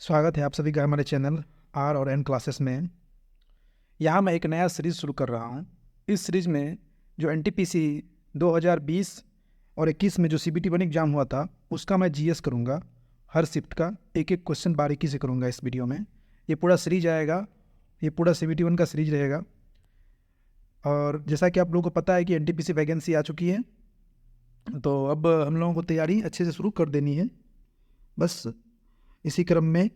स्वागत है आप सभी का हमारे चैनल आर और एन क्लासेस में। यहाँ मैं एक नया सीरीज़ शुरू कर रहा हूँ। इस सीरीज़ में जो एनटीपीसी 2020 और 21 में जो सीबीटी 1 एग्ज़ाम हुआ था उसका मैं जीएस करूँगा। हर शिफ्ट का एक एक क्वेश्चन बारीकी से करूँगा इस वीडियो में। ये पूरा सीरीज आएगा, ये पूरा सीबीटी 1 का सीरीज रहेगा। और जैसा कि आप लोगों को पता है कि एनटीपीसी वैकेंसी आ चुकी है, तो अब हम लोगों को तैयारी अच्छे से शुरू कर देनी है। बस इसी क्रम में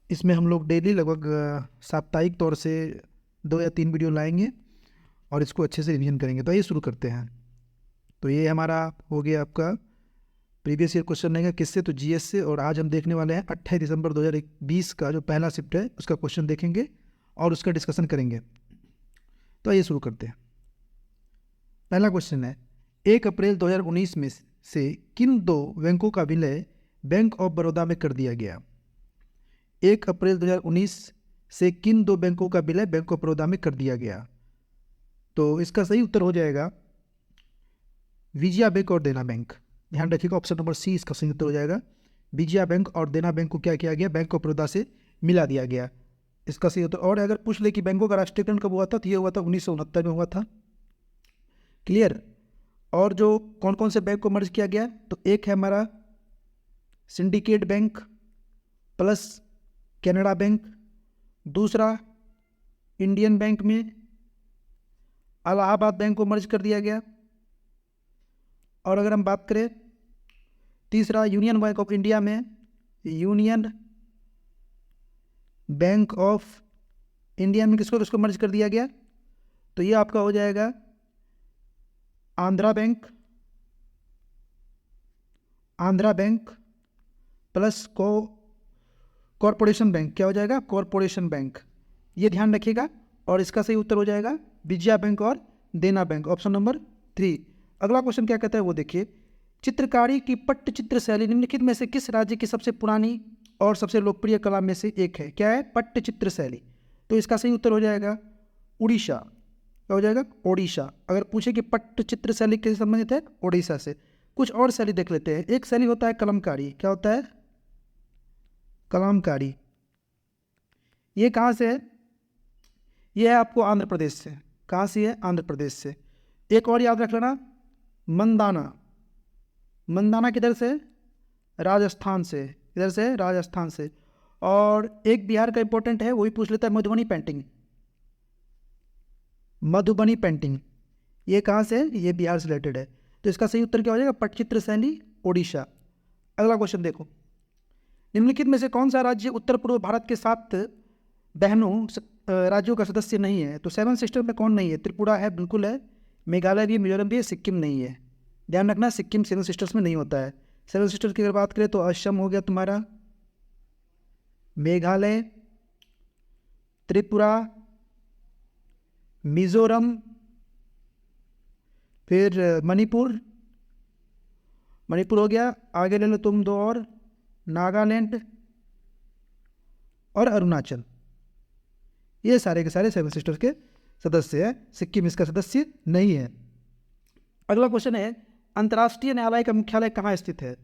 इसमें हम लोग डेली लगभग साप्ताहिक तौर से 2 या 3 वीडियो लाएंगे और इसको अच्छे से रिवीजन करेंगे। तो ये शुरू करते हैं। तो ये हमारा हो गया आपका प्रीवियस ईयर क्वेश्चन रहेगा किससे, तो जीएस से। और आज हम देखने वाले हैं 28 दिसंबर 2020 का जो पहला शिफ्ट है उसका क्वेश्चन देखेंगे और उसका डिस्कशन करेंगे। तो ये शुरू करते हैं। पहला क्वेश्चन है, 1 अप्रैल 2019 में से किन 2 बैंकों का विलय बैंक ऑफ बड़ौदा में कर दिया गया? 1 अप्रैल 2019 से किन 2 बैंकों का विलय बैंक ऑफ बड़ौदा में कर दिया गया? तो इसका सही उत्तर हो जाएगा विजया बैंक और देना बैंक। ध्यान रखिएगा, ऑप्शन नंबर सी इसका सही उत्तर हो जाएगा। विजया बैंक और देना बैंक को क्या किया गया? बैंक ऑफ बड़ौदा से मिला दिया गया। इसका सही उत्तर। और अगर पूछ ले कि बैंकों का राष्ट्रीयकरण कब हुआ था, तो ये हुआ था 1969 में हुआ था। क्लियर। और जो कौन कौन से बैंक को मर्ज किया गया, तो एक है हमारा syndicate bank plus Canara bank, दूसरा इंडियन बैंक में इलाहाबाद बैंक को मर्ज कर दिया गया। और अगर हम बात करें तीसरा यूनियन बैंक ऑफ इंडिया में यूनियन बैंक ऑफ इंडिया में किसको किसको मर्ज कर दिया गया? तो ये आपका हो जाएगा Andhra bank plus corporation bank. क्या हो जाएगा? Corporation bank. ये ध्यान रखिएगा। और इसका सही उत्तर हो जाएगा विजया बैंक और देना बैंक, ऑप्शन नंबर 3। अगला क्वेश्चन क्या कहता है वो देखिए, चित्रकारी की पट्टचित्र शैली निम्नलिखित में से किस राज्य की सबसे पुरानी और सबसे लोकप्रिय कला में से एक है? क्या है? पट्टचित्र शैली। तो इसका सही उत्तर हो जाएगा उड़ीसा। क्या हो जाएगा? ओडिशा। अगर पूछे कि पट्टचित्र शैली किससे संबंधित है? ओडिशा से। कुछ और शैली देख लेते हैं। एक शैली होता है कलमकारी। क्या होता है? कलमकारी। ये कहाँ से है? ये है आपको आंध्र प्रदेश से। कहाँ से है? आंध्र प्रदेश से। एक और याद रख लेना, मंदाना। मंदाना किधर से? राजस्थान से। किधर से? राजस्थान से। और एक बिहार का इंपॉर्टेंट है, वही पूछ लेता है, मधुबनी पेंटिंग। मधुबनी पेंटिंग ये कहाँ से है? ये बिहार से रिलेटेड है। तो इसका सही उत्तर क्या हो जाएगा? पट्टचित्र शैली ओडिशा। अगला क्वेश्चन देखो, निम्नलिखित में से कौन सा राज्य उत्तर पूर्व भारत के 7 बहनों राज्यों का सदस्य नहीं है? तो 7 सिस्टर में कौन नहीं है? त्रिपुरा है, बिल्कुल है। मेघालय भी है, मिजोरम भी है, सिक्किम नहीं है। ध्यान रखना, सिक्किम 7 सिस्टर्स में नहीं होता है। 7 सिस्टर्स की अगर बात करें तो असम हो गया तुम्हारा, मेघालय, त्रिपुरा, मिजोरम, फिर मणिपुर हो गया। आगे ले लो तुम 2 और, नागालैंड और अरुणाचल। ये सारे के सारे 7 सिस्टर्स के सदस्य हैं। सिक्किम इसका सदस्य नहीं है। अगला क्वेश्चन है, अंतर्राष्ट्रीय न्यायालय का मुख्यालय कहाँ स्थित है?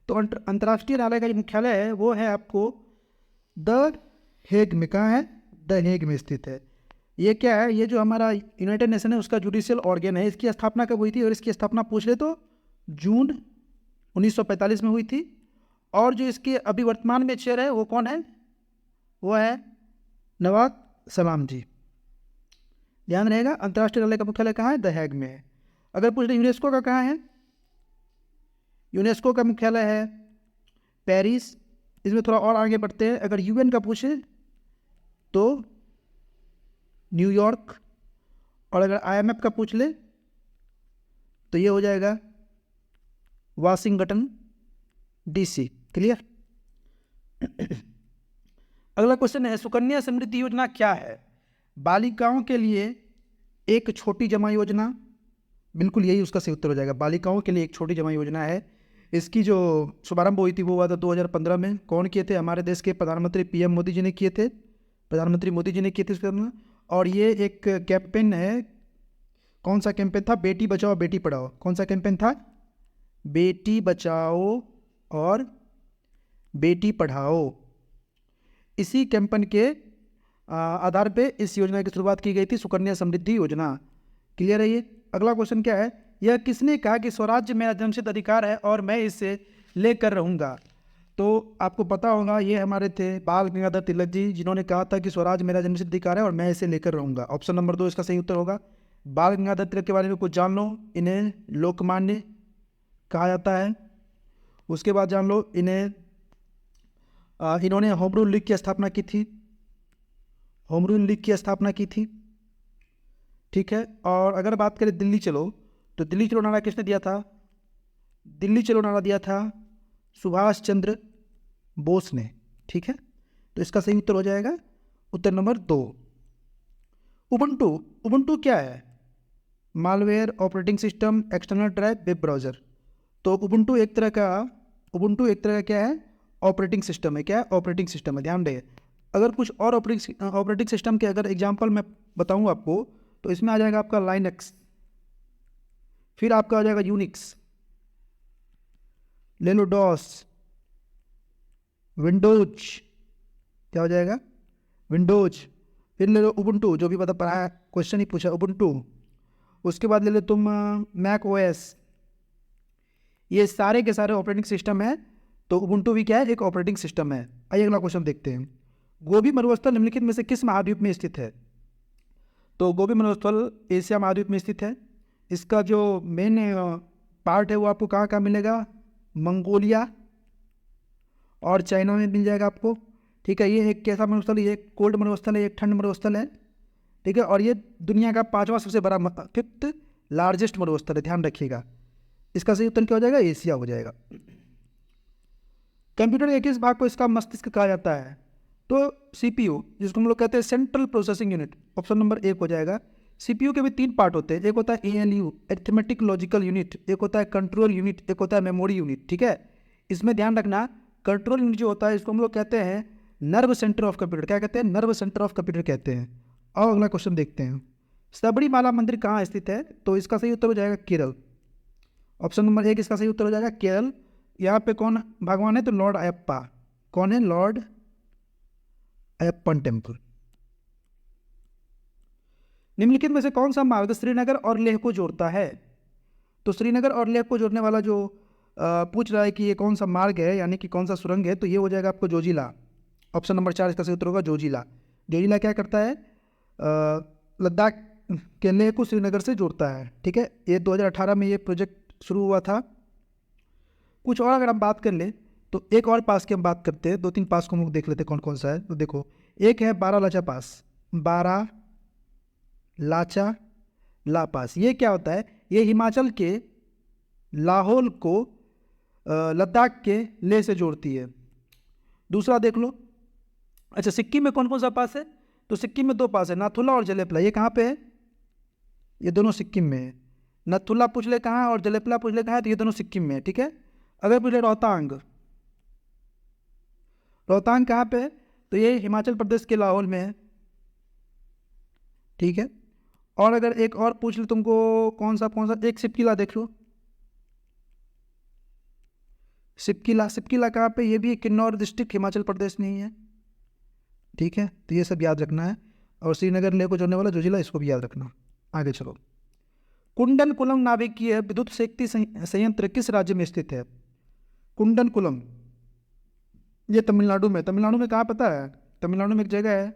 तो अंतर्राष्ट्रीय न्यायालय का जो मुख्यालय है वो है आपको द हेग में। कहाँ है? द हेग में स्थित है। ये क्या है? ये जो हमारा यूनाइटेड नेशन है उसका जुडिशियल ऑर्गन है। इसकी स्थापना कब हुई थी? और इसकी स्थापना पूछ ले तो जून 1945 में हुई थी। और जो इसके अभी वर्तमान में चेयर है वो कौन है? वो है नवाब सलाम जी। ध्यान रहेगा, अंतर्राष्ट्रीय न्यायालय का मुख्यालय कहाँ है? द हैग में है। अगर पूछ ले यूनेस्को का कहाँ है? यूनेस्को का मुख्यालय है पेरिस। इसमें थोड़ा और आगे बढ़ते हैं, अगर यूएन का पूछे तो न्यूयॉर्क। और अगर आईएमएफ का पूछ ले तो ये हो जाएगा वाशिंगटन डीसी। क्लियर। अगला क्वेश्चन है, सुकन्या समृद्धि योजना क्या है? बालिकाओं के लिए एक छोटी जमा योजना। बिल्कुल यही उसका सही उत्तर हो जाएगा। बालिकाओं के लिए एक छोटी जमा योजना है। इसकी जो शुभारंभ हुई थी वो हुआ था 2015 में। कौन किए थे? हमारे देश के प्रधानमंत्री पीएम मोदी जी ने किए थे। प्रधानमंत्री मोदी जी ने किए थे इसका। और ये एक कैंपेन है। कौन सा कैंपेन था? बेटी बचाओ बेटी पढ़ाओ। कौन सा कैंपेन था? बेटी बचाओ और बेटी पढ़ाओ। इसी कैंपेन के आधार पे इस योजना की शुरुआत की गई थी, सुकन्या समृद्धि योजना। क्लियर है ये। अगला क्वेश्चन क्या है, यह किसने कहा कि स्वराज्य मेरा जन्मसिद्ध अधिकार है और मैं इसे लेकर रहूंगा। तो आपको पता होगा ये हमारे थे बाल गंगाधर तिलक जी, जिन्होंने कहा था कि स्वराज मेरा जन्मसिद्ध अधिकार है और मैं इसे लेकर रहूंगा। ऑप्शन नंबर 2 इसका सही उत्तर होगा। बाल गंगाधर तिलक के बारे में कुछ जान लो, इन्हें लोकमान्य कहा जाता है। उसके बाद जान लो इन्होंने होम रूल लीग की स्थापना की थी, होम रूल लीग की स्थापना की थी। ठीक है। और अगर बात करें दिल्ली चलो, तो दिल्ली चलो नारा किसने दिया था? दिल्ली चलो नारा दिया था सुभाष चंद्र बोस ने। ठीक है, तो इसका सही उत्तर हो जाएगा उत्तर नंबर 2। उबंटू, उबंटू क्या है? Malware operating system, external drive, web browser. तो उबंटू एक तरह का क्या है? ऑपरेटिंग सिस्टम है। क्या है? ऑपरेटिंग सिस्टम है। ध्यान रहे, अगर कुछ और ऑपरेटिंग सिस्टम के अगर एग्जांपल मैं बताऊं आपको, तो इसमें आ जाएगा आपका लाइनक्स, फिर आपका आ जाएगा यूनिक्स, ले लो डॉस, विंडोज, क्या हो जाएगा? विंडोज। फिर ले लो उबुंटू, जो भी बता पढ़ा क्वेश्चन ही पूछा उबुंटू। उसके बाद ले लो तुम मैक ओएस। ये सारे के सारे ऑपरेटिंग सिस्टम है, तो उबुंटू भी क्या है? एक ऑपरेटिंग सिस्टम है। आइए अगला क्वेश्चन देखते हैं। गोबी मरुस्थल निम्नलिखित में से किस महाद्वीप में स्थित है? तो गोबी मरुस्थल एशिया महाद्वीप में स्थित है। इसका जो मेन पार्ट है वो आपको कहाँ कहाँ मिलेगा? मंगोलिया और चाइना में मिल जाएगा आपको। ठीक है, ये एक कैसा मरुस्थल है? ये एक कोल्ड मरुस्थल है, एक ठंड मरुस्थल है। ठीक है, और ये दुनिया का 5वां सबसे बड़ा 5th लार्जेस्ट मरुस्थल है, ध्यान रखिएगा। इसका सही उत्तर क्या हो जाएगा? एशिया हो जाएगा। कंप्यूटर के किस भाग को इसका मस्तिष्क कहा जाता है? तो सीपीयू, जिसको हम लोग कहते हैं central processing unit, option number 1 हो जाएगा। सीपीयू के भी 3 पार्ट होते हैं, एक होता है एएलयू, अरिथमेटिक लॉजिकल यूनिट, एक होता है कंट्रोल यूनिट, एक होता है मेमोरी यूनिट। ठीक है, इसमें ध्यान रखना, कंट्रोल यूनिट जो होता है इसको हम लोग कहते हैं नर्व सेंटर ऑफ कंप्यूटर। क्या कहते हैं? नर्व सेंटर ऑफ कंप्यूटर कहते हैं। और अगला क्वेश्चन देखते हैं, सबरीमाला मंदिर कहाँ स्थित है? तो इसका सही उत्तर हो जाएगा केरल। ऑप्शन नंबर 1 इसका सही उत्तर हो जाएगा केरल। यहाँ पे कौन भगवान है? तो लॉर्ड अयप्पा। कौन है? Lord Ayyappan temple. निम्नलिखित में से कौन सा मार्ग श्रीनगर और लेह को जोड़ता है? तो श्रीनगर और लेह को जोड़ने वाला जो पूछ रहा है कि ये कौन सा मार्ग है, यानी कि कौन सा सुरंग है, तो ये हो जाएगा आपको जोजिला। ऑप्शन नंबर 4 इसका सही उत्तर होगा जोजिला। जोजिला क्या करता है? लद्दाख के लेह को श्रीनगर से जोड़ता है। ठीक है, ये 2018 में ये प्रोजेक्ट शुरू हुआ था। कुछ और अगर हम बात कर ले, तो एक और पास की हम बात करते हैं, 2-3 पास को हम लोग देख लेते हैं कौन कौन सा है। तो देखो, एक है बारालाचा पास, बारालाचा ला पास। ये क्या होता है? ये हिमाचल के लाहौल को लद्दाख के लेह से जोड़ती है। दूसरा देख लो, अच्छा सिक्किम में कौन कौन सा पास है? तो सिक्किम में 2 पास है, नाथुला और जलेपला। ये कहाँ पे है? ये दोनों सिक्किम में है। नाथुला पूछ ले कहाँ है और जलेपला पूछ ले कहाँ है, तो ये दोनों सिक्किम में है। ठीक है, अगर पूछ ले रोहतांग, रोहतांग कहाँ पे है? तो ये हिमाचल प्रदेश के लाहौल में है। ठीक है, और अगर एक और पूछ ले तुमको कौन सा एक सिपकिला देख लो, सिपकिला, सिपकिला कहाँ पे? ये भी किन्नौर डिस्ट्रिक्ट हिमाचल प्रदेश में ही है। ठीक है, तो ये सब याद रखना है। और श्रीनगर लेह को जोड़ने वाला जो जिला, इसको भी याद रखना। आगे चलो, कुंडनकुलम नाभिकीय विद्युत शक्ति संयंत्र किस राज्य में स्थित है? कुंडनकुलम, ये तमिलनाडु में। तमिलनाडु में कहाँ पता है? तमिलनाडु में एक जगह है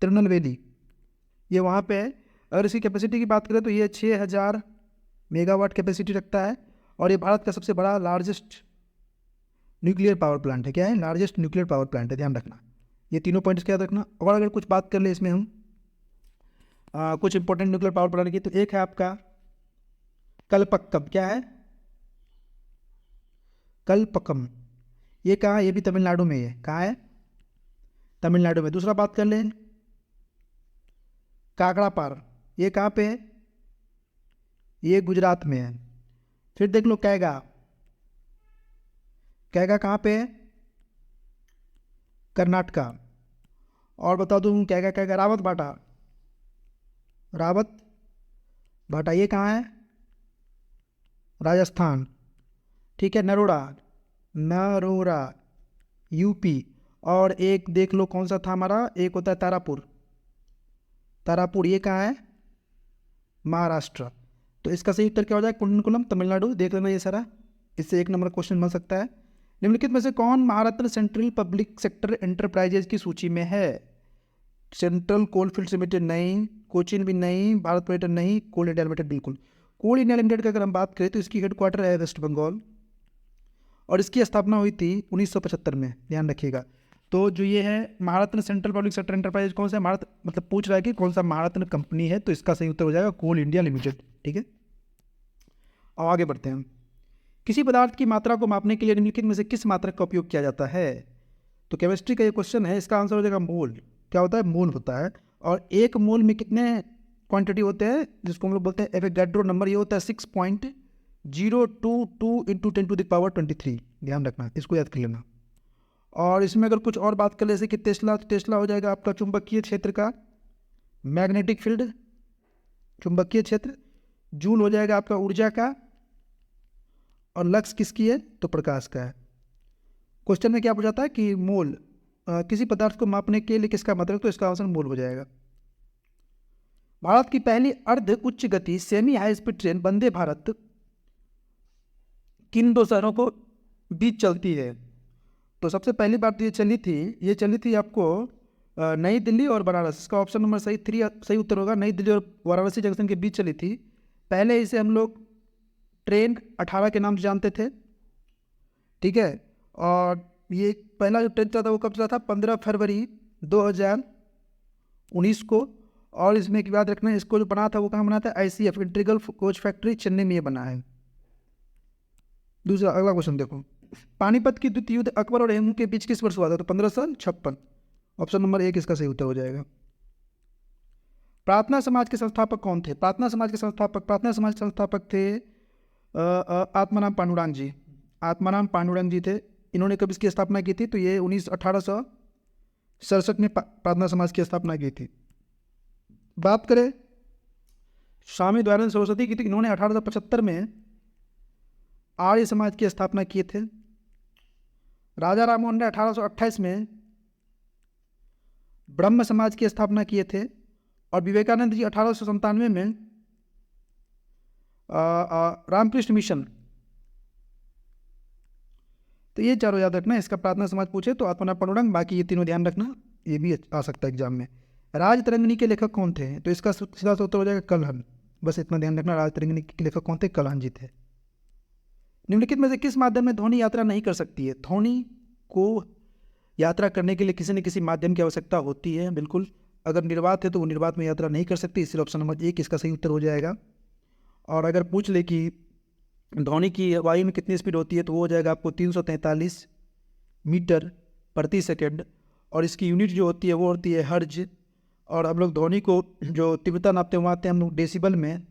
तिरुनेलवेली, ये वहाँ पे है। अगर इसकी कैपेसिटी की बात करें तो ये 6000 मेगावाट कैपेसिटी रखता है, और ये भारत का सबसे बड़ा लार्जेस्ट न्यूक्लियर पावर प्लांट है। क्या है? लार्जेस्ट न्यूक्लियर पावर प्लांट है, ध्यान रखना। ये तीनों पॉइंट्स क्या याद रखना। और अगर कुछ बात कर ले इसमें हम कुछ इंपॉर्टेंट न्यूक्लियर पावर प्लांट की, तो एक है आपका कलपक्कम। क्या है? कलपक्कम। ये कहाँ है? ये भी तमिलनाडु में है। कहाँ है? तमिलनाडु में। दूसरा बात कर ले काकड़ापार, ये कहाँ पे है? ये गुजरात में है। फिर देख लो कैगा, कैगा कहाँ पे है? कर्नाटका। और बता दूँ कैगा, कैगा रावत भाटा, रावत भाटा ये कहाँ है? राजस्थान। ठीक है, नरोड़ा, नरोड़ा यूपी। और एक देख लो कौन सा था हमारा, एक होता है तारापुर। तारापुर ये कहाँ है? महाराष्ट्र। तो इसका सही उत्तर क्या हो जाएगा? कुंडनकुलम तमिलनाडु। देख लेना ये सारा, इससे एक नंबर क्वेश्चन बन सकता है। निम्नलिखित में से कौन महारत्न सेंट्रल पब्लिक सेक्टर एंटरप्राइजेज की सूची में है? सेंट्रल कोलफील्ड्स लिमिटेड नहीं, कोचिन भी नहीं, भारत पेट्रोलियम नहीं, कोल इंडिया लिमिटेड बिल्कुल। कोल इंडिया लिमिटेड की अगर हम बात करें तो इसकी हेडक्वार्टर है वेस्ट बंगाल और इसकी स्थापना हुई थी 1975 में, ध्यान रखिएगा। तो जो ये है महारत्न सेंट्रल पब्लिक सेक्टर एंटरप्राइज कौन सा है? महारत्न मतलब पूछ रहा है कि कौन सा महारत्न कंपनी है, तो इसका सही उत्तर हो जाएगा कोल इंडिया लिमिटेड। ठीक है, अब आगे बढ़ते हैं। किसी पदार्थ की मात्रा को मापने के लिए निम्नलिखित में से किस मात्रक का उपयोग किया जाता है? तो केमिस्ट्री का ये क्वेश्चन है, इसका आंसर हो जाएगा मोल। क्या होता है? मोल होता है। और एक मोल में कितने क्वांटिटी होते हैं, जिसको हम लोग बोलते हैं एवोगैड्रो नंबर, ये होता है 6.022 इंटू 10⁻23। ध्यान रखना, इसको याद कर लेना। और इसमें अगर कुछ और बात कर ले जैसे कि टेस्ला, तो टेस्ला हो जाएगा आपका चुंबकीय क्षेत्र का, मैग्नेटिक फील्ड चुंबकीय क्षेत्र। जूल हो जाएगा आपका ऊर्जा का, और लक्स किसकी है? तो प्रकाश का है। क्वेश्चन में क्या पूछा था कि मोल किसी पदार्थ को मापने के लिए किसका मतलब, तो इसका आंसर मोल हो जाएगा। भारत की पहली अर्ध उच्च गति semi high speed train Vande Bharat किन दो शहरों को बीच चलती है? तो सबसे पहली बार तो ये चली थी आपको नई दिल्ली और बनारस। इसका ऑप्शन नंबर सही उत्तर होगा, नई दिल्ली और वाराणसी जंक्शन के बीच चली थी। पहले इसे हम लोग ट्रेन 18 के नाम से जानते थे। ठीक है, और ये पहला जो ट्रेन चला था वो कब चला था? 15 फरवरी 2019 को। और इसमें एक याद रखना है, इसको जो बना था वो कहाँ बना था? ICF integral coach factory Chennai में ये बना है। दूसरा अगला क्वेश्चन देखो, पानीपत की द्वितीय युद्ध अकबर और हेमू के बीच किस वर्ष हुआ था? तो 1556। ऑप्शन नंबर 1 इसका सही उत्तर हो जाएगा। प्रार्थना समाज के संस्थापक कौन थे? प्रार्थना समाज के संस्थापक थे आत्माराम पांडुरंग जी। आत्माराम पांडुरंग जी थे। इन्होंने कब इसकी स्थापना की थी? तो ये 1867 में प्रार्थना समाज की स्थापना की थी। बात करें स्वामी दयानंद सरस्वती की, तो इन्होंने 1875 में आर्य समाज की स्थापना किए थे। राजा राममोहन ने 1828 में ब्रह्म समाज की स्थापना किए थे। और विवेकानंद जी 1897 में रामकृष्ण मिशन। तो ये चारों याद रखना, इसका प्रार्थना समाज पूछे तो आत्माराम पांडुरंग, बाकी ये तीनों ध्यान रखना, ये भी आ सकता है एग्जाम में। राज तरंगिणी के लेखक कौन थे? तो इसका सीधा उत्तर हो जाएगा कल्हण। बस इतना ध्यान रखना, राज तरंगिणी के लेखक कौन थे? कल्हण जी थे। निम्नलिखित में से किस माध्यम में ध्वनि यात्रा नहीं कर सकती है? ध्वनि को यात्रा करने के लिए किसी न किसी माध्यम की आवश्यकता होती है, बिल्कुल। अगर निर्वात है तो वो निर्वात में यात्रा नहीं कर सकती, इसलिए ऑप्शन नंबर 1 इसका सही उत्तर हो जाएगा। और अगर पूछ ले कि ध्वनि की वायु में कितनी स्पीड होती है, तो वो हो जाएगा आपको 343 मीटर प्रति सेकेंड। और इसकी यूनिट जो होती है वो होती है हर्ज। और हम लोग ध्वनि को जो तीव्रता नापते हैं वो आते हैं हम लोग डेसिबल में।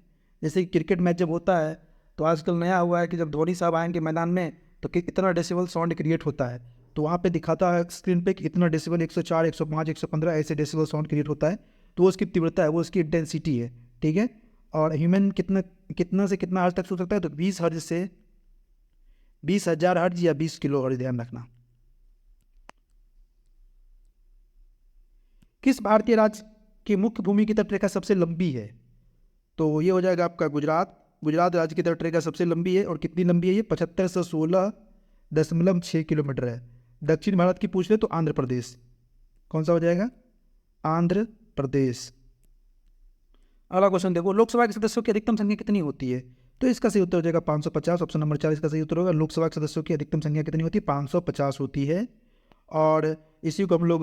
जैसे कि क्रिकेट मैच जब होता है तो आजकल नया हुआ है कि जब धोनी साहब आएंगे मैदान में तो कितना डेसिबल साउंड क्रिएट होता है, तो वहाँ पे दिखाता है स्क्रीन पे कि इतना डेसिबल 104, 105, 115 ऐसे डेसिबल साउंड क्रिएट होता है। तो वो उसकी तीव्रता है, वो उसकी इंटेंसिटी है। ठीक है, और ह्यूमन कितना से कितना हर्ज तक सुन सकता है? तो 20 हर्ज से 20,000 हर्ज या 20 किलो हर्ज, ध्यान रखना। किस भारतीय राज्य की मुख्य भूमि की तटरेखा सबसे लंबी है? तो ये हो जाएगा आपका गुजरात। गुजरात राज्य की तटरेखा सबसे लंबी है। और कितनी लंबी है ये? 7516.6 किलोमीटर है। दक्षिण भारत की पूछ ले तो आंध्र प्रदेश। कौन सा हो जाएगा? आंध्र प्रदेश। अगला क्वेश्चन देखो, लोकसभा के सदस्यों की अधिकतम संख्या कितनी होती है? तो इसका सही उत्तर हो जाएगा 550। ऑप्शन नंबर 4 इसका सही उत्तर होगा। लोकसभा के सदस्यों की अधिकतम संख्या कितनी होती है? 550 होती है। और इसी को हम लोग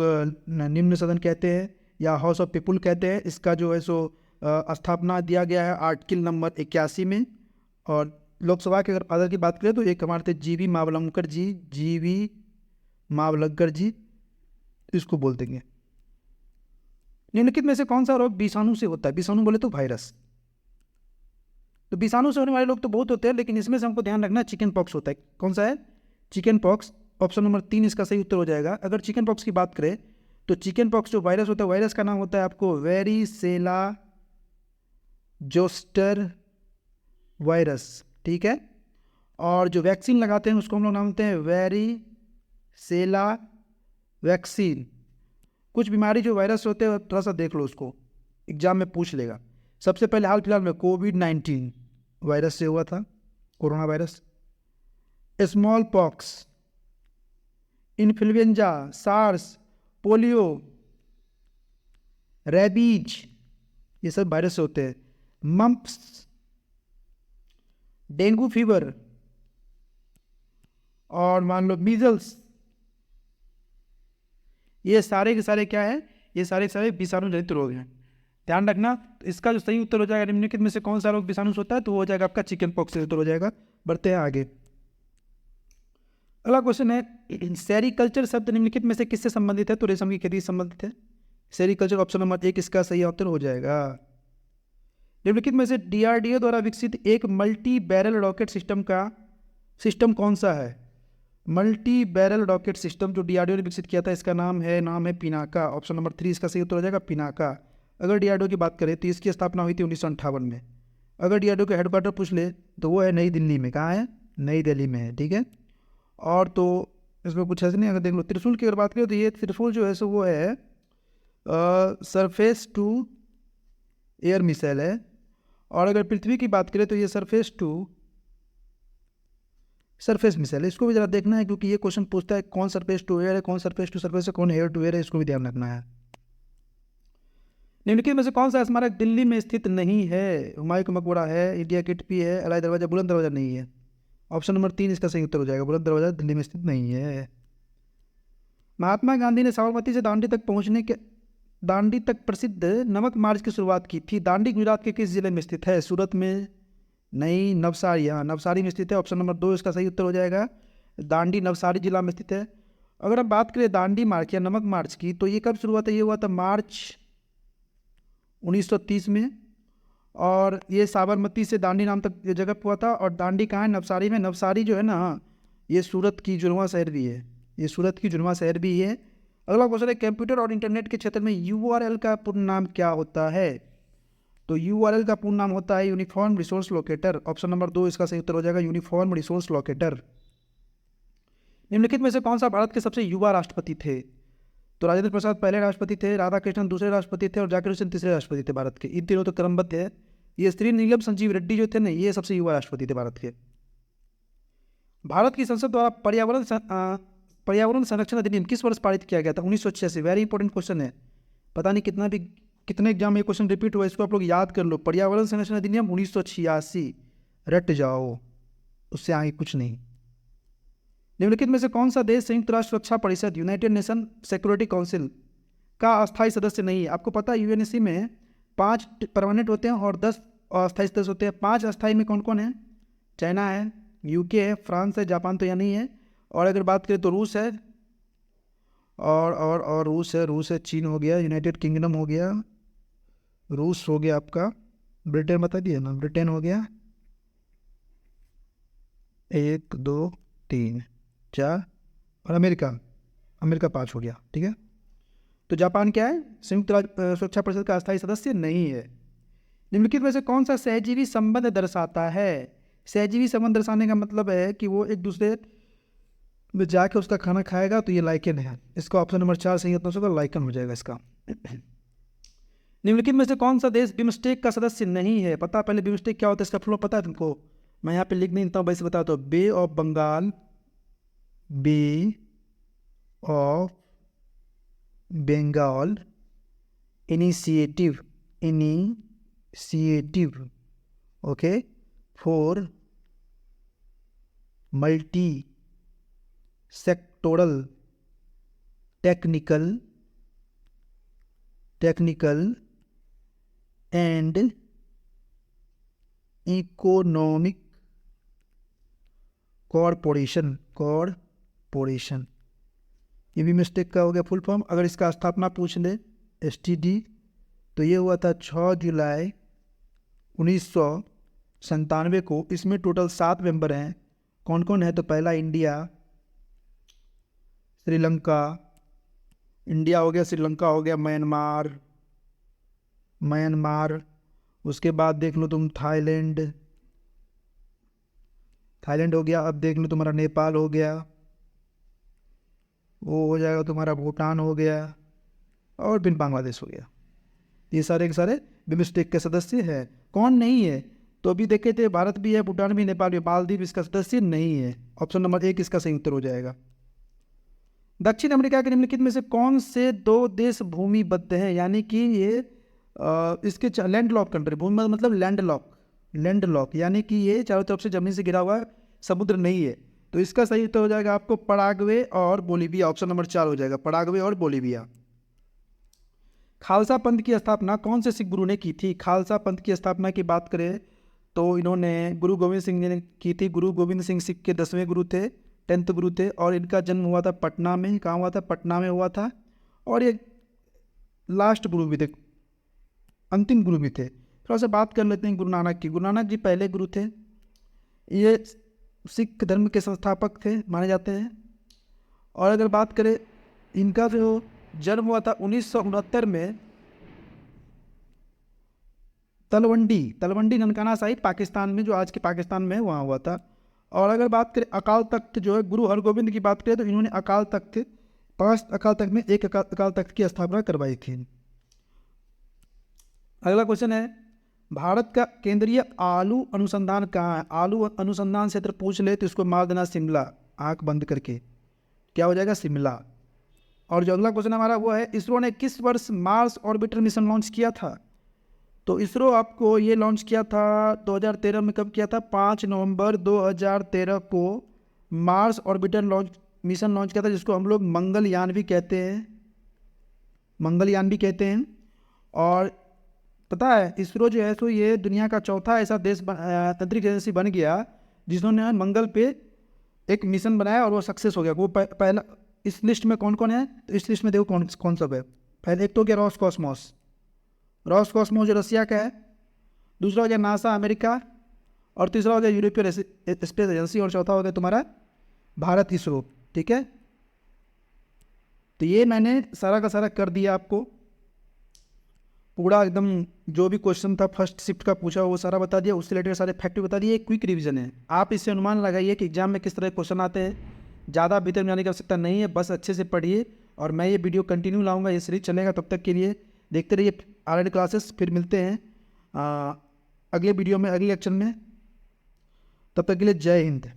निम्न सदन कहते हैं या हाउस ऑफ पीपुल कहते हैं। इसका जो है सो स्थापना दिया गया है आर्टिकल नंबर 81 में। और लोकसभा के अगर फादर की बात करें तो एक हमारे थे GV मावलंकर जी, इसको बोल देंगे। निम्नलिखित में से कौन सा रोग विषाणु से होता है? विषाणु बोले तो वायरस। तो विषाणु से होने वाले लोग तो बहुत होते हैं, लेकिन इसमें से हमको ध्यान रखना चिकन पॉक्स होता है। कौन सा है? Chicken pox. ऑप्शन नंबर 3 इसका सही उत्तर हो जाएगा। अगर चिकन पॉक्स की बात करें तो चिकन पॉक्स जो वायरस होता है, वायरस का नाम होता है आपको वेरिसेला जोस्टर वायरस। ठीक है, और जो वैक्सीन लगाते हैं उसको हम लोग नाम देते हैं वेरिसेला वैक्सीन। कुछ बीमारी जो वायरस होते हैं थोड़ा सा देख लो, उसको एग्जाम में पूछ लेगा। सबसे पहले हाल फिलहाल में कोविड-19 वायरस से हुआ था, corona virus. Smallpox, influenza, SARS, polio, rabies, ये सब वायरस से होते हैं। मम्प्स, डेंगू फीवर, और मान लो मीजल्स, ये सारे के सारे क्या है, ये सारे के सारे विषाणु जनित रोग हैं। ध्यान रखना, इसका जो सही उत्तर हो जाएगा निम्नलिखित में से कौन सा रोग विषाणु से होता है, तो वो हो जाएगा आपका चिकन पॉक्स से उत्तर हो जाएगा। बढ़ते हैं आगे। अगला क्वेश्चन है, सेरीकल्चर शब्द निम्नलिखित में से किससे संबंधित है, तो रेशम की खेती से संबंधित है। सेरीकल्चर ऑप्शन नंबर 1 इसका सही उत्तर हो जाएगा। निम्नलिखित में से DRDO द्वारा विकसित एक मल्टी बैरल रॉकेट सिस्टम कौन सा है। मल्टी बैरल रॉकेट सिस्टम जो DRDO ने विकसित किया था, इसका नाम है पिनाका। ऑप्शन नंबर 3 इसका सही उत्तर हो जाएगा, पिनाका। अगर DRDO की बात करें तो इसकी स्थापना हुई थी 1958 में। अगर DRDO का हेडक्वार्टर पूछ ले तो वो है नई दिल्ली में। कहाँ है, नई दिल्ली में है, ठीक है। और तो इसमें कुछ ऐसे नहीं, अगर देख लो त्रिशूल की अगर बात करें तो ये त्रिशूल जो है सो वो है सरफेस टू एयर मिसाइल है। और अगर पृथ्वी की बात करें तो ये सरफेस टू सरफेस मिसाइल है। इसको भी जरा देखना है क्योंकि ये क्वेश्चन पूछता है कौन सरफेस टू एयर है, कौन सरफेस टू सरफेस है, कौन एयर टू एयर है, इसको भी ध्यान रखना है। निम्नलिखित में से कौन सा स्मारक दिल्ली में स्थित नहीं है। हुमायूं का मकबरा है, इंडिया गेट भी है, अलाई दरवाजा, बुलंद दरवाजा नहीं है। ऑप्शन नंबर 3 इसका सही उत्तर हो जाएगा, बुलंद दरवाजा दिल्ली में स्थित नहीं है। महात्मा गांधी ने साबरमती से दांडी तक प्रसिद्ध नमक मार्च की शुरुआत की थी। दांडी गुजरात के किस जिले में स्थित है, सूरत में नहीं, नवसारी, हाँ नवसारी में स्थित है। ऑप्शन नंबर 2 इसका सही उत्तर हो जाएगा, दांडी नवसारी जिला में स्थित है। अगर हम बात करें दांडी मार्च या नमक मार्च की, तो ये कब शुरू हुआ था, ये हुआ था मार्च 1930 में। और ये साबरमती से दांडी नाम तक ये जगह हुआ था। और दांडी कहाँ है, नवसारी में। नवसारी जो है ना, ये सूरत की जुड़वा शहर भी है, ये सूरत की जुड़वा शहर भी है। अगला क्वेश्चन है, कंप्यूटर और इंटरनेट के क्षेत्र में URL का पूर्ण नाम क्या होता है। तो URL का पूर्ण नाम होता है uniform resource locator. Option number 2 इसका सही उत्तर हो जाएगा, यूनिफॉर्म रिसोर्स लोकेटर। निम्नलिखित में से कौन सा भारत के सबसे युवा राष्ट्रपति थे। तो राजेंद्र प्रसाद पहले राष्ट्रपति थे, राधाकृष्णन दूसरे राष्ट्रपति थे, और जाकिर हुसैन तीसरे राष्ट्रपति थे भारत के। इन तीनों तो क्रमबद्ध है। ये श्रीनीलम संजीव रेड्डी जो थे ना, ये सबसे युवा राष्ट्रपति थे भारत के। भारत की संसद द्वारा पर्यावरण संरक्षण अधिनियम किस वर्ष पारित किया गया था। 1986। वेरी इंपॉर्टेंट क्वेश्चन है, पता नहीं कितने एग्जाम में ये क्वेश्चन रिपीट हुआ, इसको आप लोग याद कर लो। पर्यावरण संरक्षण अधिनियम 1986, रट जाओ, उससे आगे कुछ नहीं। निम्नलिखित में से कौन सा देश संयुक्त राष्ट्र सुरक्षा परिषद यूनाइटेड नेशन सिक्योरिटी काउंसिल का अस्थायी सदस्य नहीं है। आपको पता है यूएनएससी में 5 परमानेंट होते हैं और 10 अस्थायी सदस्य होते हैं। 5 अस्थायी में कौन कौन है, चाइना है, यूके है, फ्रांस है, जापान तो यहाँ नहीं है। और अगर बात करें तो रूस है, और रूस है, चीन हो गया, यूनाइटेड किंगडम हो गया, रूस हो गया आपका, ब्रिटेन बता दिया ना, ब्रिटेन हो गया, 1 2 3 4, और अमेरिका 5 हो गया, ठीक है। तो जापान क्या है, संयुक्त राष्ट्र सुरक्षा परिषद का अस्थायी सदस्य नहीं है। निम्नलिखित में से कौन सा सहजीवी संबंध दर्शाता है। सहजीवी संबंध दर्शाने का मतलब है कि वो एक दूसरे में जाके उसका खाना खाएगा, तो ये लाइकन है। इसका ऑप्शन नंबर 4 सही होता है, लाइकन हो जाएगा इसका। निम्नलिखित में से कौन सा देश बिम्स्टेक का सदस्य नहीं है। पता पहले बिम्स्टेक क्या होता है, इसका फुल पता है तुमको, मैं यहाँ पे लिख नहीं देता हूँ, वैसे बताता हूँ। Bay of Bengal, bay of Bengal initiative, okay, for multi sectoral technical and economic corporation. ये भी मिस्टेक का हो गया फुल फॉर्म। अगर इसका स्थापना पूछ ले, STD, तो ये हुआ था 6 जुलाई 1997 को। इसमें टोटल 7 मेंबर हैं। कौन कौन है, तो पहला इंडिया, श्रीलंका, इंडिया हो गया, श्रीलंका हो गया, म्यांमार, उसके बाद देख लो तुम थाईलैंड हो गया। अब देख लो तुम्हारा नेपाल हो गया, वो हो जाएगा तुम्हारा भूटान हो गया और फिर बांग्लादेश हो गया। ये सारे के सारे बिम्स्टेक के सदस्य हैं। कौन नहीं है? तो अभी देखे थे भारत भी है, भूटान भी, नेपाल भी, मालदीव इसका सदस्य नहीं है। ऑप्शन नंबर 1 इसका सही उत्तर हो जाएगा। दक्षिण अमेरिका के निम्नलिखित में से कौन से 2 देश भूमिबद्ध हैं, यानी कि ये इसके लैंड लॉक कंट्री, भूमि मतलब लैंड लॉक यानी कि ये चारों तरफ से जमीन से घिरा हुआ समुद्र नहीं है। तो इसका सही उत्तर हो जाएगा आपको पराग्वे और बोलीविया। ऑप्शन नंबर 4 हो जाएगा, पराग्वे और बोलीविया। खालसा पंथ की स्थापना कौन से सिख गुरु ने की थी? खालसा पंथ की स्थापना की बात करें तो इन्होंने गुरु गोविंद सिंह जी ने की थी। गुरु गोविंद सिंह सिख के 10वें गुरु थे, 10th गुरु थे, और इनका जन्म हुआ था पटना में। कहाँ हुआ था? पटना में हुआ था। और ये लास्ट गुरु भी थे, अंतिम गुरु भी थे। थोड़ा सा बात कर लेते हैं गुरु नानक की। गुरु नानक जी पहले गुरु थे, ये सिख धर्म के संस्थापक थे माने जाते हैं। और अगर बात करें इनका जो जन्म हुआ था 1969 में तलवंडी ननकाना साहिब पाकिस्तान में, जो आज के पाकिस्तान में है, वहाँ हुआ था। और अगर बात करें अकाल तख्त जो है गुरु हरगोबिंद की बात करें तो इन्होंने अकाल तख्त 5 अकाल तख्त में एक अकाल तख्त की स्थापना करवाई थी। अगला क्वेश्चन है, भारत का केंद्रीय आलू अनुसंधान कहाँ है? आलू अनुसंधान क्षेत्र पूछ ले तो इसको मार देना शिमला, आंख बंद करके। क्या हो जाएगा? शिमला। और जो अगला क्वेश्चन हमारा वो है, इसरो ने किस वर्ष मार्स ऑर्बिटर मिशन लॉन्च किया था? तो इसरो आपको ये लॉन्च किया था 2013 में। कब किया था? 5 नवंबर 2013 को मार्स ऑर्बिटर मिशन लॉन्च किया था, जिसको हम लोग मंगलयान भी कहते हैं। और पता है इसरो जो है तो ये दुनिया का चौथा ऐसा देश अंतरिक्ष एजेंसी बन गया जिन्होंने मंगल पे एक मिशन बनाया और वो सक्सेस हो गया। वो पहला इस लिस्ट में कौन कौन है? तो इस लिस्ट में देखो कौन सब है। पहले एक तो हो गया रॉस कॉस्मोस जो रसिया का है, दूसरा हो गया नासा अमेरिका, और तीसरा हो गया यूरोपियन स्पेस एजेंसी, और चौथा हो गया तुम्हारा भारत इसरो। ठीक है, तो ये मैंने सारा का सारा कर दिया आपको, पूरा एकदम जो भी क्वेश्चन था फर्स्ट शिफ्ट का पूछा वो सारा बता दिया, उससे रिलेटेड सारे फैक्ट भी बता दिए। एक क्विक रिवीजन है, आप इससे अनुमान लगाइए कि एग्जाम में किस तरह के क्वेश्चन आते हैं। ज़्यादा भीतर में जाने की आवश्यकता नहीं है, बस अच्छे से पढ़िए। और मैं ये वीडियो कंटिन्यू लाऊंगा, ये सीरीज चलेगा, तब तक के लिए देखते रहिए ऑनलाइन क्लासेस। फिर मिलते हैं अगले वीडियो में, अगले लेक्चर में। तब तक के लिए जय हिंद।